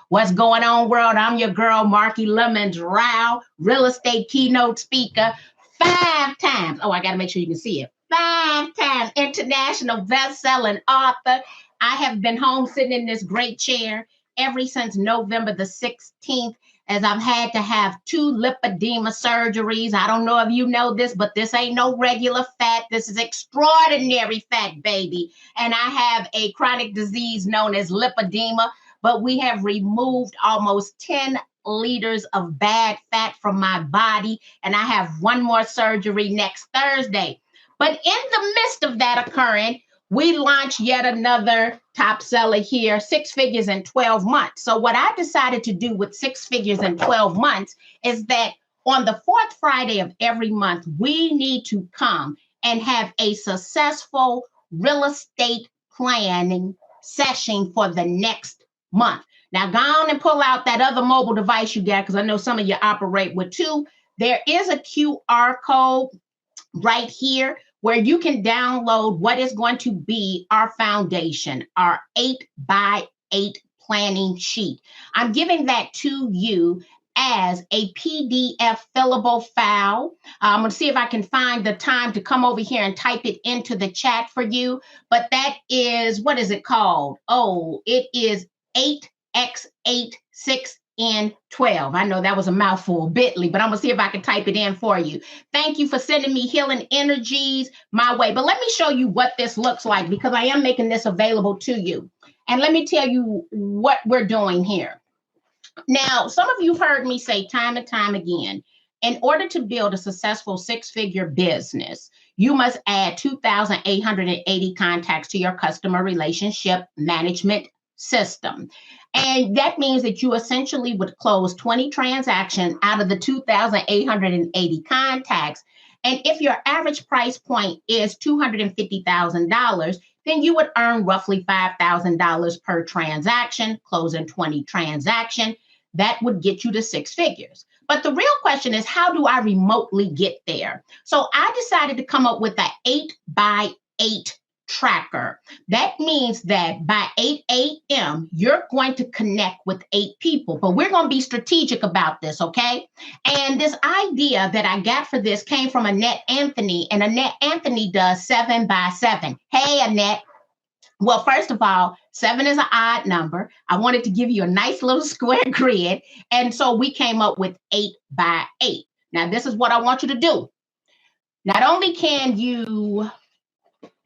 What's going on, world? I'm your girl, Marky Lemons-Ryhal, real estate keynote speaker, 5 times. Oh, I got to make sure you can see it. 5-time international best-selling author. I have been home sitting in this great chair ever since November the 16th, as I've had to have 2 lipedema surgeries. I don't know if you know this, but this ain't no regular fat. This is extraordinary fat, baby. And I have a chronic disease known as lipedema, but we have removed almost 10 liters of bad fat from my body, and I have 1 more surgery next Thursday. But in the midst of that occurring, we launched yet another top seller here, 6 figures in 12 months. So what I decided to do with 6 figures in 12 months is that on the 4th Friday of every month, we need to come and have a successful real estate planning session for the next month. Now, go on and pull out that other mobile device you got, because I know some of you operate with 2. There is a QR code right here where you can download what is going to be our foundation, our 8x8 planning sheet. I'm giving that to you as a PDF fillable file. I'm going to see if I can find the time to come over here and type it into the chat for you. But that is, what is it called? Oh, it is 8x8 6N12. I know that was a mouthful, bitly, but I'm going to see if I can type it in for you. Thank you for sending me healing energies my way. But let me show you what this looks like, because I am making this available to you. And let me tell you what we're doing here. Now, some of you have heard me say time and time again, in order to build a successful 6-figure business, you must add 2,880 contacts to your customer relationship management system. And that means that you essentially would close 20 transactions out of the 2,880 contacts. And if your average price point is $250,000, then you would earn roughly $5,000 per transaction, closing 20 transactions. That would get you to 6 figures. But the real question is, how do I remotely get there? So I decided to come up with an 8x8 tracker. That means that by 8 a.m., you're going to connect with 8 people, but we're going to be strategic about this, okay? And this idea that I got for this came from Annette Anthony, and Annette Anthony does 7x7. Hey, Annette. Well, first of all, 7 is an odd number. I wanted to give you a nice little square grid, and so we came up with 8x8. Now, this is what I want you to do. Not only can you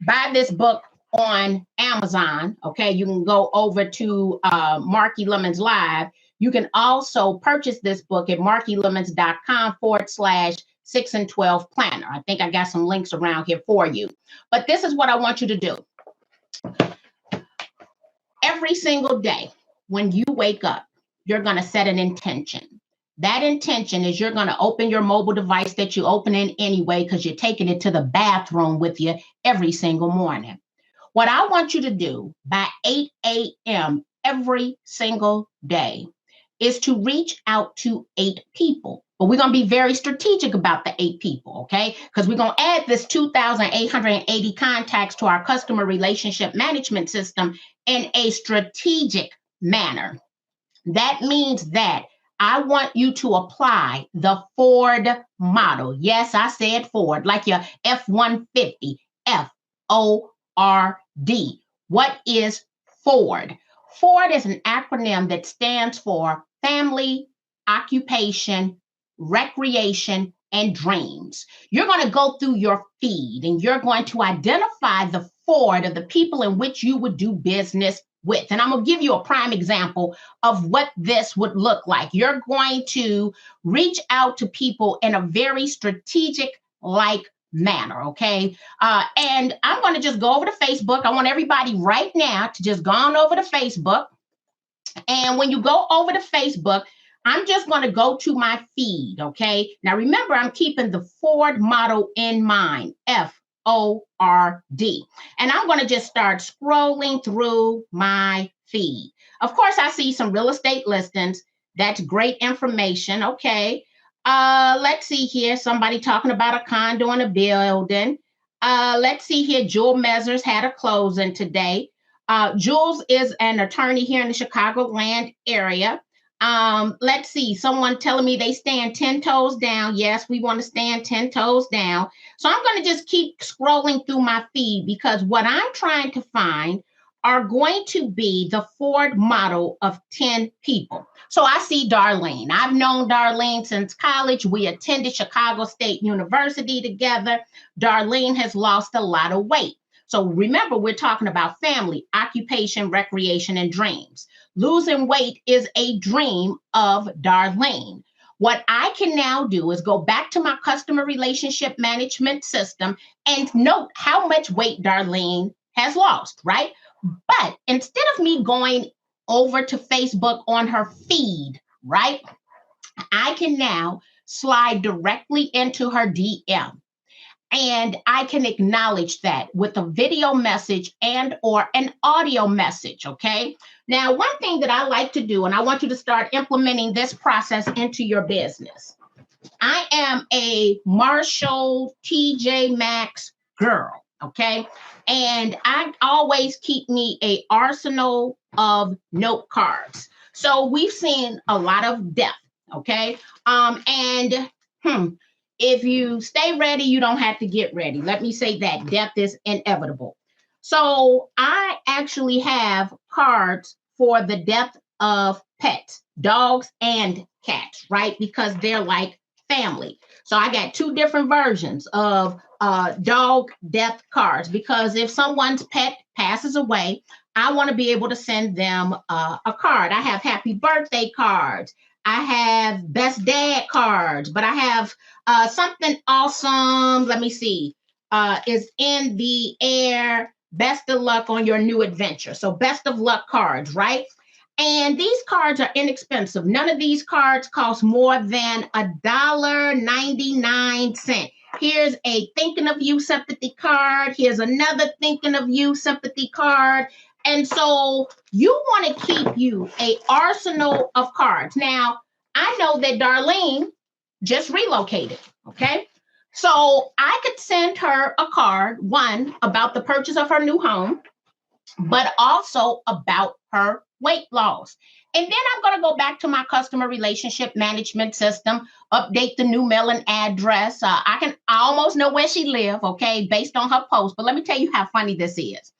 buy this book on Amazon, okay? You can go over to Marky Lemons Live. You can also purchase this book at markylemons.com/6 and 12 planner. I think I got some links around here for you. But this is what I want you to do. Every single day when you wake up, you're going to set an intention. That intention is you're going to open your mobile device that you open in anyway, because you're taking it to the bathroom with you every single morning. What I want you to do by 8 a.m. every single day is to reach out to 8 people. But we're going to be very strategic about the 8 people, okay? Because we're going to add this 2,880 contacts to our customer relationship management system in a strategic manner. That means that I want you to apply the Ford model. Yes, I said Ford, like your F-150, F-O-R-D. What is Ford? Ford is an acronym that stands for family, occupation, recreation, and dreams. You're going to go through your feed and you're going to identify the Ford of the people in which you would do business with. And I'm going to give you a prime example of what this would look like. You're going to reach out to people in a very strategic like manner, okay? And I'm going to just go over to Facebook. I want everybody right now to just go on over to Facebook. And when you go over to Facebook, I'm just going to go to my feed, okay? Now, remember, I'm keeping the Ford model in mind, F-O-R-D. And I'm going to just start scrolling through my feed. Of course, I see some real estate listings. That's great information, okay? Let's see here. Somebody talking about a condo in a building. Let's see here. Jewel Measures had a closing today. Jules is an attorney here in the Chicagoland area. Let's see, someone telling me they stand 10 toes down. Yes, we want to stand 10 toes down. So I'm going to just keep scrolling through my feed because what I'm trying to find are going to be the Ford model of 10 people. So I see Darlene. I've known Darlene since college. We attended Chicago State University together. Darlene has lost a lot of weight. So remember, we're talking about family, occupation, recreation, and dreams. Losing weight is a dream of Darlene. What I can now do is go back to my customer relationship management system and note how much weight Darlene has lost, right? But instead of me going over to Facebook on her feed, right, I can now slide directly into her DM. And I can acknowledge that with a video message and or an audio message, okay? Now, one thing that I like to do, and I want you to start implementing this process into your business. I am a Marshall TJ Maxx girl, okay? And I always keep me an arsenal of note cards. So we've seen a lot of death, okay? If you stay ready, you don't have to get ready. Let me say that death is inevitable. So I actually have cards for the death of pets, dogs and cats, right? Because they're like family. So I got two different versions of dog death cards because if someone's pet passes away, I want to be able to send them a card. I have happy birthday cards. I have best dad cards, but I have something awesome. Let me see. Is in the air. Best of luck on your new adventure. So best of luck cards, right? And these cards are inexpensive. None of these cards cost more than $1.99. Here's a thinking of you sympathy card. Here's another thinking of you sympathy card. And so you want to keep you an arsenal of cards. Now, I know that Darlene just relocated, okay? So I could send her a card, one, about the purchase of her new home, but also about her weight loss. And then I'm going to go back to my customer relationship management system, update the new mailing address. I almost know where she lives, okay, based on her post. But let me tell you how funny this is.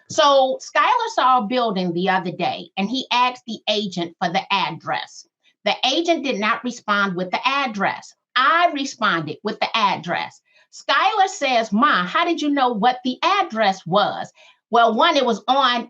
So Skylar saw a building the other day, and he asked the agent for the address. The agent did not respond with the address. I responded with the address. Skylar says, Ma, how did you know what the address was? Well, one,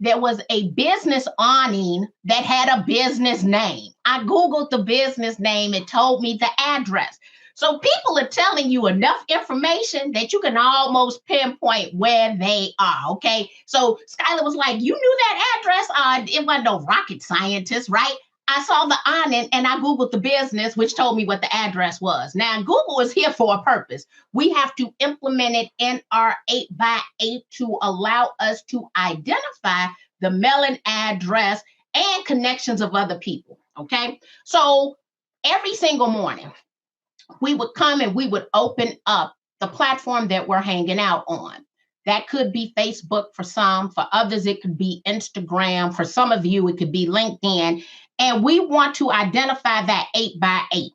there was a business awning that had a business name. I Googled the business name. It told me the address. So people are telling you enough information that you can almost pinpoint where they are, okay? So Skylar was like, you knew that address? It wasn't no rocket scientist, right? I saw the awning and I Googled the business, which told me what the address was. Now, Google is here for a purpose. We have to implement it in our 8x8 to allow us to identify the mailing address and connections of other people, okay? So every single morning, we would come and we would open up the platform that we're hanging out on. That could be Facebook for some. For others, it could be Instagram. For some of you, it could be LinkedIn. And we want to identify that 8x8.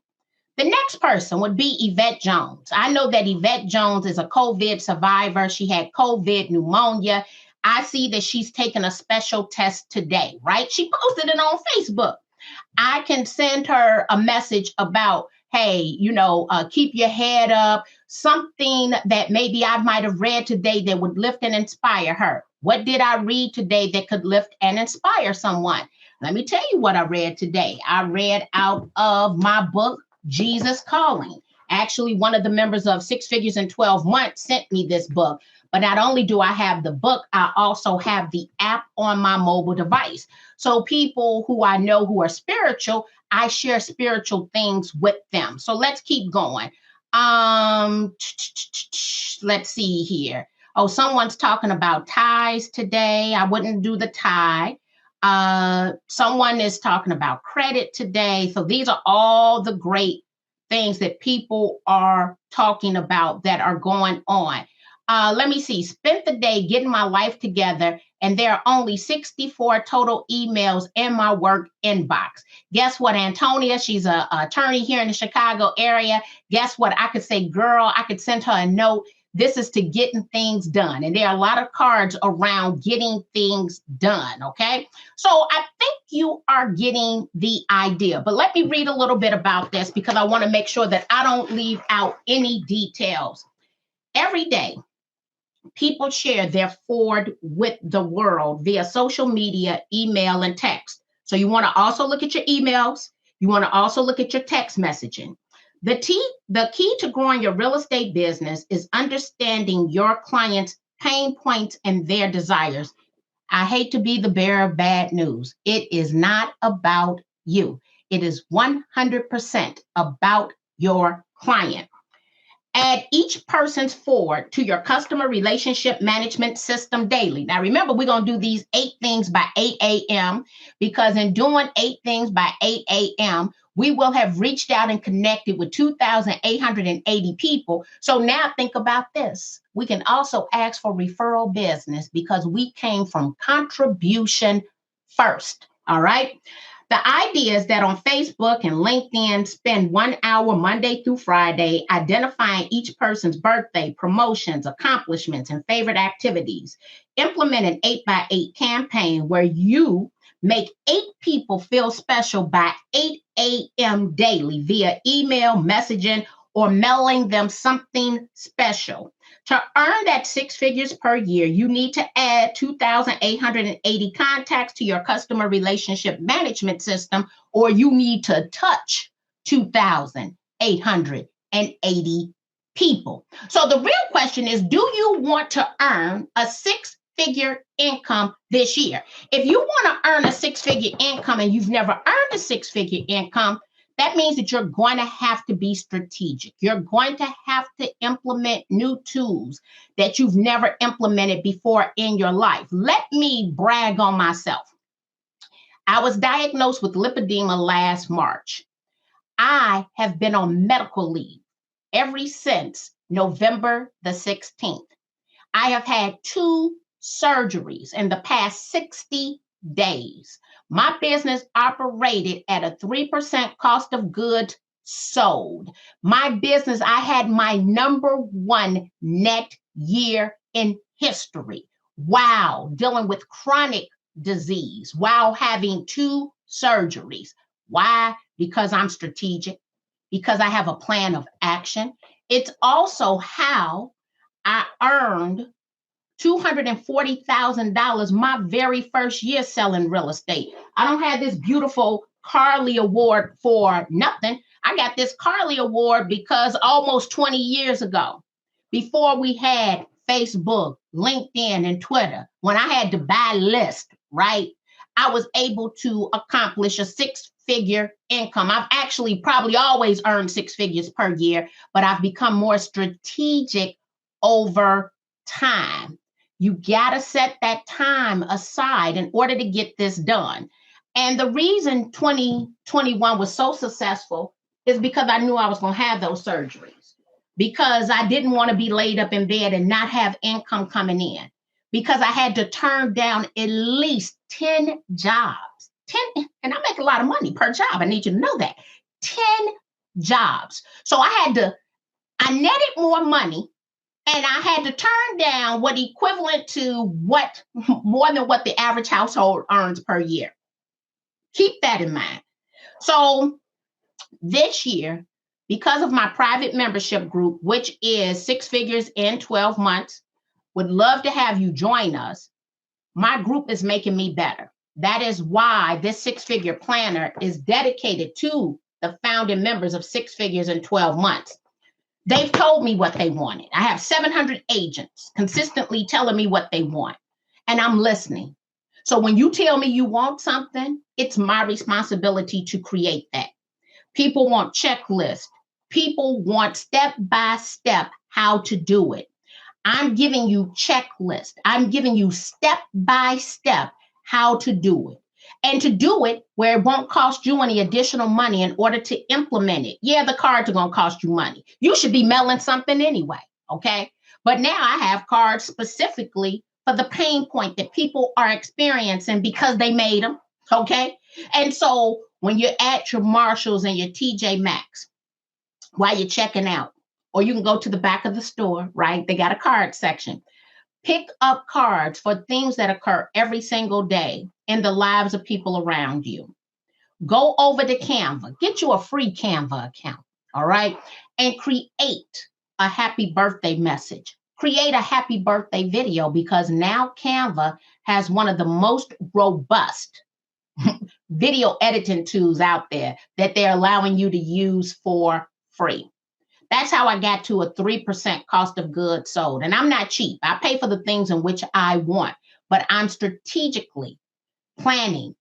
The next person would be Yvette Jones. I know that Yvette Jones is a COVID survivor. She had COVID pneumonia. I see that she's taken a special test today, right? She posted it on Facebook. I can send her a message about, hey, keep your head up, something that maybe I might have read today that would lift and inspire her. What did I read today that could lift and inspire someone? Let me tell you what I read today. I read out of my book, Jesus Calling. Actually, one of the members of 6 Figures in 12 Months sent me this book. But not only do I have the book, I also have the app on my mobile device. So people who I know who are spiritual, I share spiritual things with them. So let's keep going. Let's see here. Oh, someone's talking about ties today. I wouldn't do the tie. Someone is talking about credit today. So these are all the great things that people are talking about that are going on. Let me see. Spent the day getting my life together and there are only 64 total emails in my work inbox. Guess what, Antonia? She's an attorney here in the Chicago area. Guess what? I could say, girl, I could send her a note. This is to getting things done. And there are a lot of cards around getting things done, okay? So I think you are getting the idea. But let me read a little bit about this because I want to make sure that I don't leave out any details. Every day, people share their forward with the world via social media, email, and text. So you want to also look at your emails. You want to also look at your text messaging. The key to growing your real estate business is understanding your clients' pain points and their desires. I hate to be the bearer of bad news. It is not about you. It is 100% about your client. Add each person's forward to your customer relationship management system daily. Now, remember, we're going to do these 8 things by 8 a.m. because in doing 8 things by 8 a.m., we will have reached out and connected with 2,880 people. So now think about this. We can also ask for referral business because we came from contribution first. All right. The idea is that on Facebook and LinkedIn, spend 1 hour Monday through Friday identifying each person's birthday, promotions, accomplishments, and favorite activities. Implement an 8x8 campaign where you make 8 people feel special by 8 a.m. daily via email, messaging, or mailing them something special. To earn that 6 figures per year, you need to add 2,880 contacts to your customer relationship management system, or you need to touch 2,880 people. So the real question is, do you want to earn a 6-figure income this year? If you want to earn a 6-figure income and you've never earned a 6-figure income, that means that you're going to have to be strategic. You're going to have to implement new tools that you've never implemented before in your life. Let me brag on myself. I was diagnosed with lipedema last March. I have been on medical leave ever since November the 16th. I have had 2 surgeries in the past 60 days. My business operated at a 3% cost of goods sold. My business, I had my #1 net year in history while dealing with chronic disease, while having 2 surgeries. Why? Because I'm strategic, because I have a plan of action. It's also how I earned $240,000 my very first year selling real estate. I don't have this beautiful Carly Award for nothing. I got this Carly Award because almost 20 years ago, before we had Facebook, LinkedIn, and Twitter, when I had to buy lists, right, I was able to accomplish a 6-figure income. I've actually probably always earned 6 figures per year, but I've become more strategic over time. You got to set that time aside in order to get this done. And the reason 2021 was so successful is because I knew I was going to have those surgeries, because I didn't want to be laid up in bed and not have income coming in, because I had to turn down at least 10 jobs. 10, and I make a lot of money per job. I need you to know that. 10 jobs. So I netted more money. And I had to turn down what equivalent to more than what the average household earns per year. Keep that in mind. So this year, because of my private membership group, which is 6 figures in 12 months, would love to have you join us. My group is making me better. That is why this 6-figure planner is dedicated to the founding members of 6 figures in 12 months. They've told me what they wanted. I have 700 agents consistently telling me what they want, and I'm listening. So when you tell me you want something, it's my responsibility to create that. People want checklists. People want step-by-step how to do it. I'm giving you checklists. I'm giving you step-by-step how to do it. And to do it where it won't cost you any additional money in order to implement it. Yeah, the cards are going to cost you money. You should be mailing something anyway, okay? But now I have cards specifically for the pain point that people are experiencing because they made them. Okay. And so when you're at your Marshalls and your TJ Maxx, while you're checking out, or you can go to the back of the store, right? They got a card section. Pick up cards for things that occur every single day in the lives of people around you. Go over to Canva, get you a free Canva account, all right? And create a happy birthday message. Create a happy birthday video, because now Canva has one of the most robust video editing tools out there that they're allowing you to use for free. That's how I got to a 3% cost of goods sold. And I'm not cheap. I pay for the things in which I want, but I'm strategically planning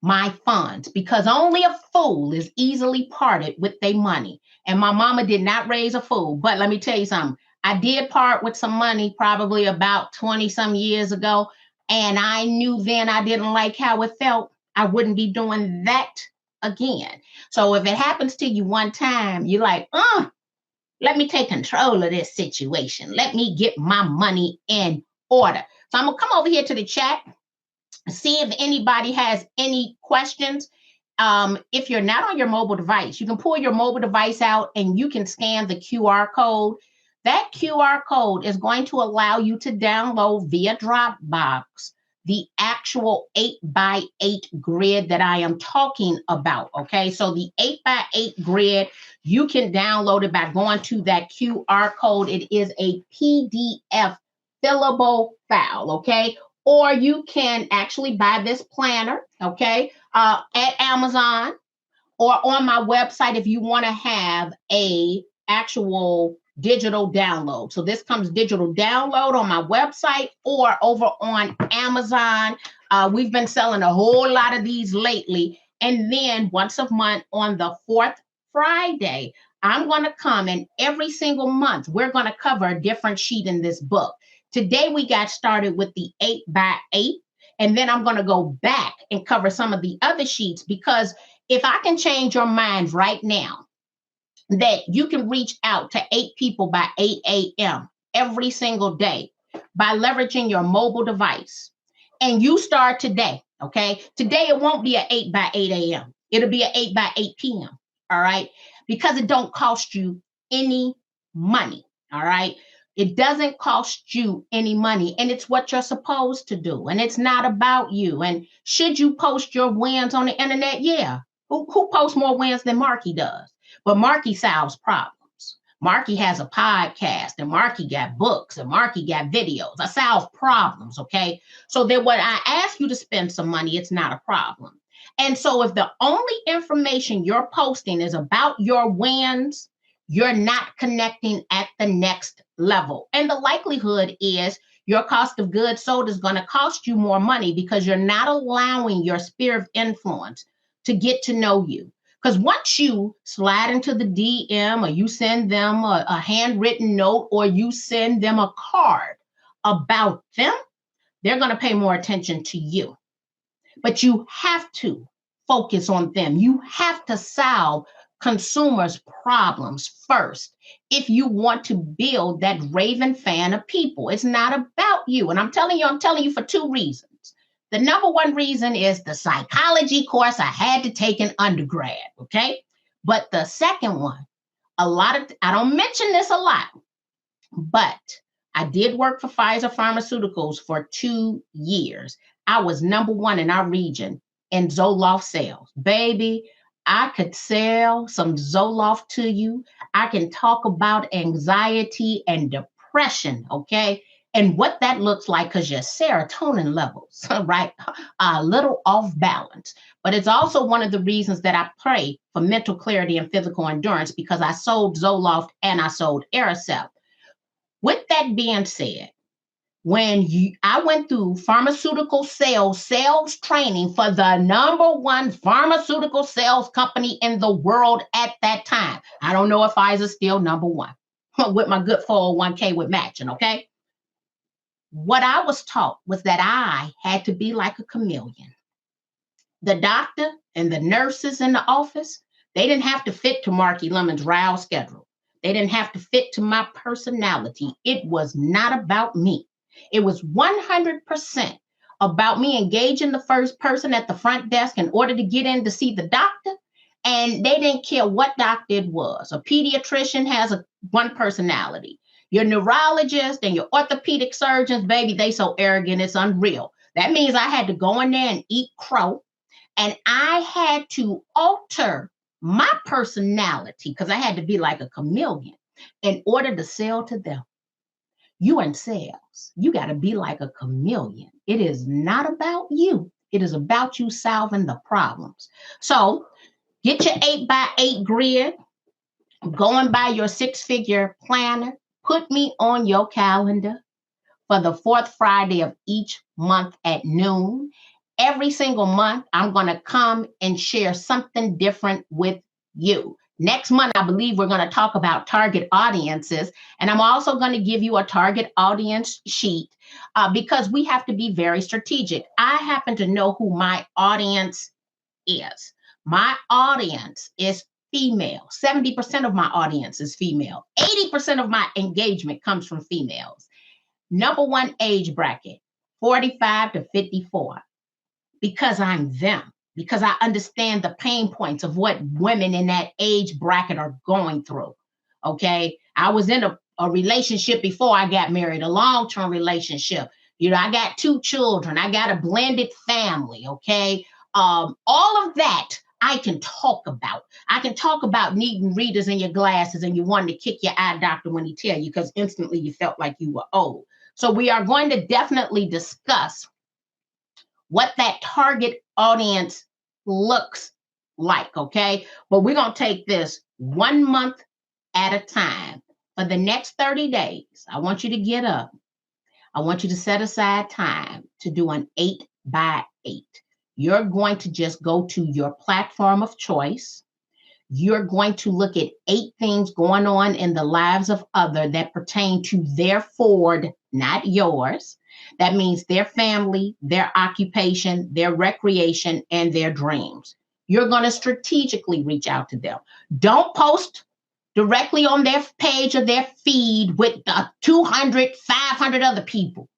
my funds, because only a fool is easily parted with their money. And my mama did not raise a fool. But let me tell you something. I did part with some money probably about 20 some years ago. And I knew then I didn't like how it felt. I wouldn't be doing that again. So if it happens to you one time, you're like, let me take control of this situation. Let me get my money in order. So I'm going to come over here to the chat, see if anybody has any questions. If you're not on your mobile device, you can pull your mobile device out and you can scan the QR code. That QR code is going to allow you to download via Dropbox the actual 8x8 grid that I am talking about. Okay, so the 8x8 grid, you can download it by going to that QR code. It is a PDF fillable file. Okay, or you can actually buy this planner. Okay, at Amazon or on my website if you want to have a actual digital download. So this comes digital download on my website or over on Amazon. We've been selling a whole lot of these lately. And then once a month on the fourth Friday, I'm going to come, and every single month we're going to cover a different sheet in this book. Today we got started with the 8x8, and then I'm going to go back and cover some of the other sheets, because if I can change your mind right now, that you can reach out to 8 people by 8 a.m. every single day by leveraging your mobile device. And you start today, okay? Today it won't be an 8 by 8 a.m. It'll be an 8 by 8 p.m., all right? Because it don't cost you any money, all right? It doesn't cost you any money, and it's what you're supposed to do, and it's not about you. And should you post your wins on the internet? Yeah. Who posts more wins than Marky does? But Marky solves problems. Marky has a podcast, and Marky got books, and Marky got videos. I solve problems, okay? So that when I ask you to spend some money, it's not a problem. And so if the only information you're posting is about your wins, you're not connecting at the next level. And the likelihood is your cost of goods sold is going to cost you more money, because you're not allowing your sphere of influence to get to know you. Because once you slide into the DM, or you send them a handwritten note, or you send them a card about them, they're going to pay more attention to you. But you have to focus on them. You have to solve consumers' problems first if you want to build that raving fan of people. It's not about you. And I'm telling you for 2 reasons. The number one reason is the psychology course I had to take in undergrad, okay? But the second one, I don't mention this a lot, but I did work for Pfizer Pharmaceuticals for 2 years. I was number 1 in our region in Zoloft sales. Baby, I could sell some Zoloft to you. I can talk about anxiety and depression, okay? And what that looks like, because your serotonin levels, right, are a little off balance. But it's also one of the reasons that I pray for mental clarity and physical endurance, because I sold Zoloft and I sold Aricept. With that being said, when I went through pharmaceutical sales training for the number 1 pharmaceutical sales company in the world at that time. I don't know if Pfizer's still number 1 with my good 401k with matching, okay? What I was taught was that I had to be like a chameleon. The doctor and the nurses in the office, they didn't have to fit to Marky Lemons-Ryhal schedule. They didn't have to fit to my personality. It was not about me. It was 100% about me engaging the first person at the front desk in order to get in to see the doctor. And they didn't care what doctor it was. A pediatrician has one personality. Your neurologist and your orthopedic surgeons, baby, they so arrogant, it's unreal. That means I had to go in there and eat crow. And I had to alter my personality because I had to be like a chameleon in order to sell to them. You in sales, you got to be like a chameleon. It is not about you. It is about you solving the problems. So get your 8x8 grid, going by your 6-figure planner. Put me on your calendar for the 4th Friday of each month at noon. Every single month, I'm going to come and share something different with you. Next month, I believe we're going to talk about target audiences. And I'm also going to give you a target audience sheet because we have to be very strategic. I happen to know who my audience is. My audience is female. 70% of my audience is female. 80% of my engagement comes from females. Number one age bracket, 45 to 54. Because I'm them. Because I understand the pain points of what women in that age bracket are going through. Okay. I was in a relationship before I got married, a long-term relationship. You know, I got 2 children. I got a blended family. Okay. All of that I can talk about. I can talk about needing readers in your glasses and you wanted to kick your eye doctor when he tell you because instantly you felt like you were old. So we are going to definitely discuss what that target audience looks like, okay? But we're going to take this 1 month at a time. For the next 30 days, I want you to get up. I want you to set aside time to do an 8x8. You're going to just go to your platform of choice. You're going to look at 8 things going on in the lives of others that pertain to their Ford, not yours. That means their family, their occupation, their recreation, and their dreams. You're going to strategically reach out to them. Don't post directly on their page or their feed with 200, 500 other people.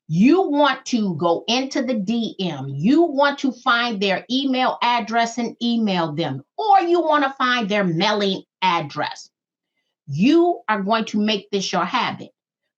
You want to go into the DM. You want to find their email address and email them, or you want to find their mailing address. You are going to make this your habit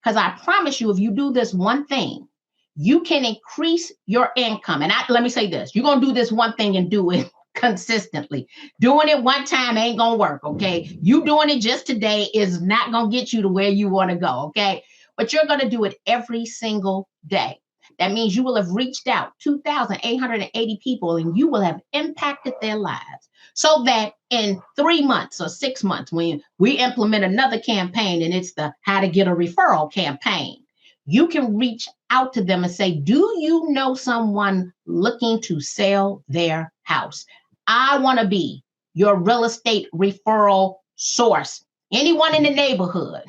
because I promise you, if you do this one thing, you can increase your income. And let me say this, you're going to do this one thing and do it consistently. Doing it one time ain't going to work, okay? You doing it just today is not going to get you to where you want to go, okay? But you're going to do it every single day. That means you will have reached out 2,880 people and you will have impacted their lives so that in 3 months or 6 months, when we implement another campaign and it's the how to get a referral campaign, you can reach out to them and say, do you know someone looking to sell their house? I want to be your real estate referral source. Anyone in the neighborhood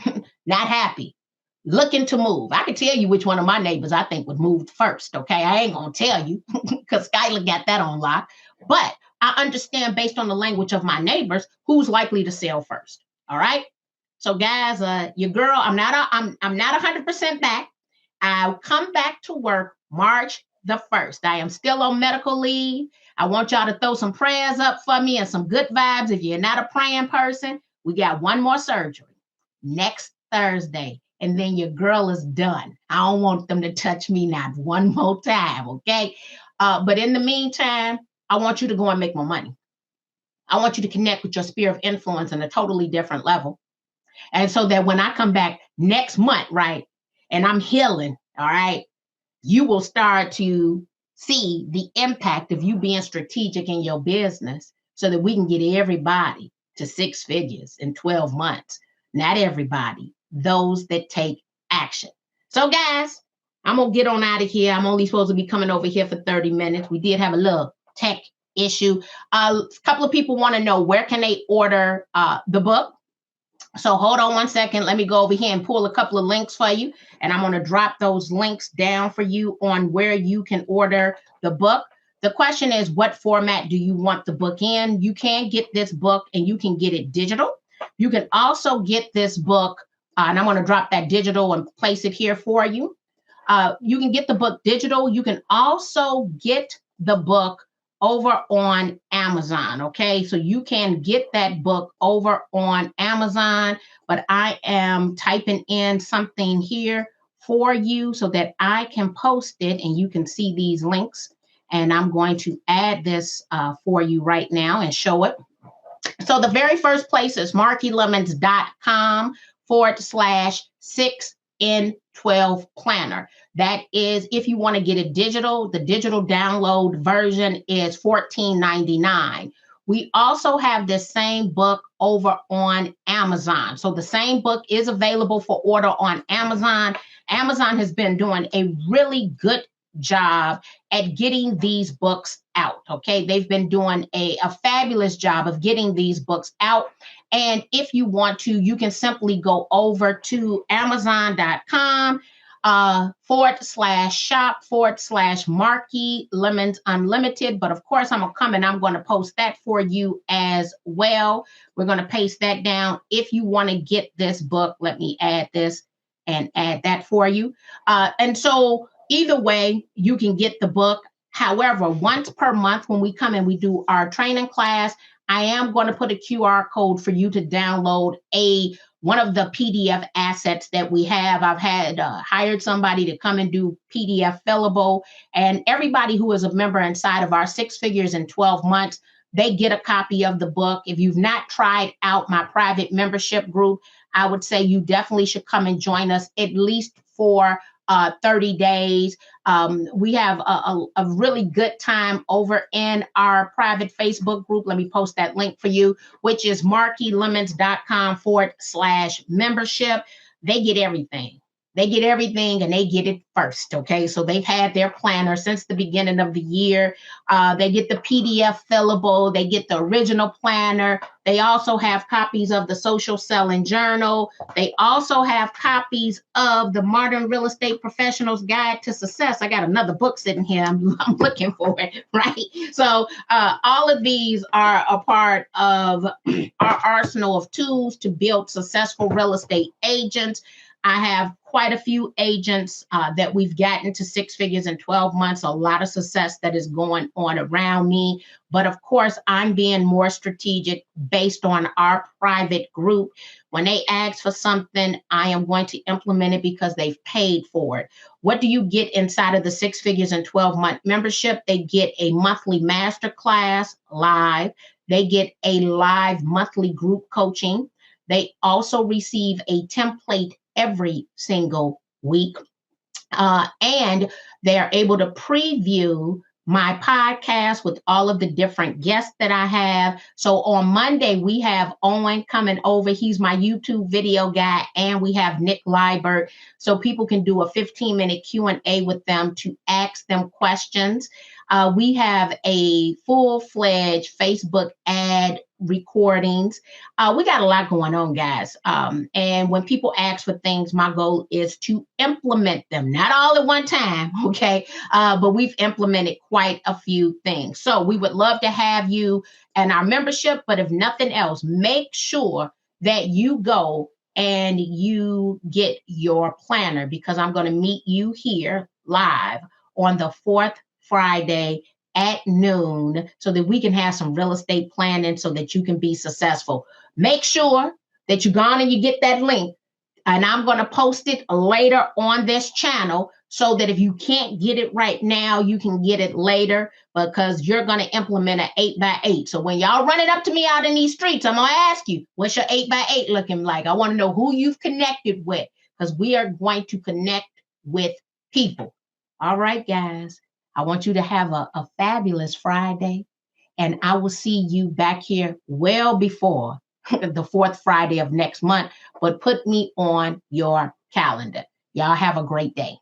not happy, looking to move. I can tell you which one of my neighbors I think would move first, okay? I ain't going to tell you because Skylar got that on lock. But I understand based on the language of my neighbors who's likely to sell first, all right? So guys, your girl, I'm not 100% back. I'll come back to work March the 1st. I am still on medical leave. I want y'all to throw some prayers up for me and some good vibes. If you're not a praying person, we got one more surgery next Thursday. And then your girl is done. I don't want them to touch me not one more time, okay? But in the meantime, I want you to go and make more money. I want you to connect with your sphere of influence on a totally different level. And so that when I come back next month, right, and I'm healing, all right, you will start to see the impact of you being strategic in your business so that we can get everybody to 6 figures in 12 months. Not everybody, those that take action. So guys, I'm going to get on out of here. I'm only supposed to be coming over here for 30 minutes. We did have a little tech issue. A couple of people want to know where can they order the book. So hold on one second. Let me go over here and pull a couple of links for you. And I'm going to drop those links down for you on where you can order the book. The question is, what format do you want the book in? You can get this book and you can get it digital. You can also get this book, and I'm going to drop that digital and place it here for you. You can get the book digital. You can also get the book over on Amazon. Okay, so you can get that book over on Amazon, but I am typing in something here for you so that I can post it and you can see these links. And I'm going to add this for you right now and show it. So the very first place is markylemons.com/6in12 planner. That is, if you want to get it digital, the digital download version is $14.99. We also have this same book over on Amazon. So the same book is available for order on Amazon. Amazon has been doing a really good job at getting these books out. Okay, they've been doing a fabulous job of getting these books out. And if you want to, you can simply go over to amazon.com /shop/Marky Lemons Unlimited. But of course, I'm going to post that for you as well. We're going to paste that down. If you want to get this book, let me add this and add that for you. And so either way, you can get the book. However, once per month when we come and we do our training class, I am going to put a QR code for you to download one of the PDF assets that we have. I've had hired somebody to come and do PDF fillable, and everybody who is a member inside of our 6 Figures in 12 Months, they get a copy of the book. If you've not tried out my private membership group, I would say you definitely should come and join us at least for 30 days. We have a really good time over in our private Facebook group. Let me post that link for you, which is markylemons.com/membership. They get everything. They get everything and they get it first. Okay. So they've had their planner since the beginning of the year. They get the PDF fillable. They get the original planner. They also have copies of the Social Selling Journal. They also have copies of the Modern Real Estate Professional's Guide to Success. I got another book sitting here. I'm looking for it, right? So all of these are a part of our arsenal of tools to build successful real estate agents. I have quite a few agents that we've gotten to 6 figures in 12 months, a lot of success that is going on around me. But of course, I'm being more strategic based on our private group. When they ask for something, I am going to implement it because they've paid for it. What do you get inside of the 6 figures in 12-month membership? They get a monthly masterclass live. They get a live monthly group coaching. They also receive a template every single week. And they're able to preview my podcast with all of the different guests that I have. So on Monday, we have Owen coming over. He's my YouTube video guy. And we have Nick Liebert. So people can do a 15-minute Q&A with them to ask them questions. We have a full-fledged Facebook ad recordings. We got a lot going on, guys. And when people ask for things, my goal is to implement them, not all at one time, okay? But we've implemented quite a few things. So we would love to have you in our membership, but if nothing else, make sure that you go and you get your planner, because I'm going to meet you here live on the 4th Friday at noon so that we can have some real estate planning so that you can be successful. Make sure that you go on and you get that link, and I'm going to post it later on this channel so that if you can't get it right now, you can get it later, because you're going to implement an 8x8. So when y'all running up to me out in these streets, I'm going to ask you, what's your 8x8 looking like? I want to know who you've connected with, because we are going to connect with people. All right, guys. I want you to have a fabulous Friday, and I will see you back here well before the 4th Friday of next month, but put me on your calendar. Y'all have a great day.